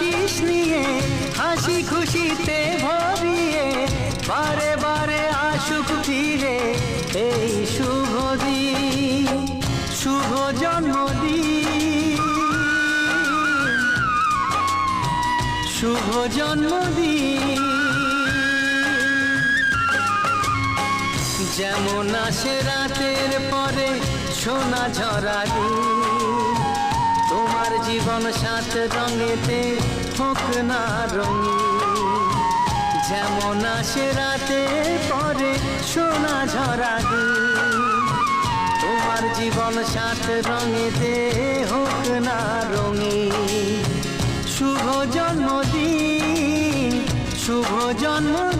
আশিস নিয়ে হাসি খুশিতে ভরিয়ে বারে বারে আসুক ফিরে এই শুভ দিন, শুভ জন্মদিন, শুভ জন্মদিন। যেমন আসে রাতের পরে সোনা ঝরা দিন, তোমার জীবন সাত রঙেতে হোক না রঙিন। যেমন আসে রাতের পরে সোনা ঝরা দিন, তোমার জীবন সাত রঙেতে হোক না রঙিন। শুভ জন্মদিন, শুভ জন্মদিন।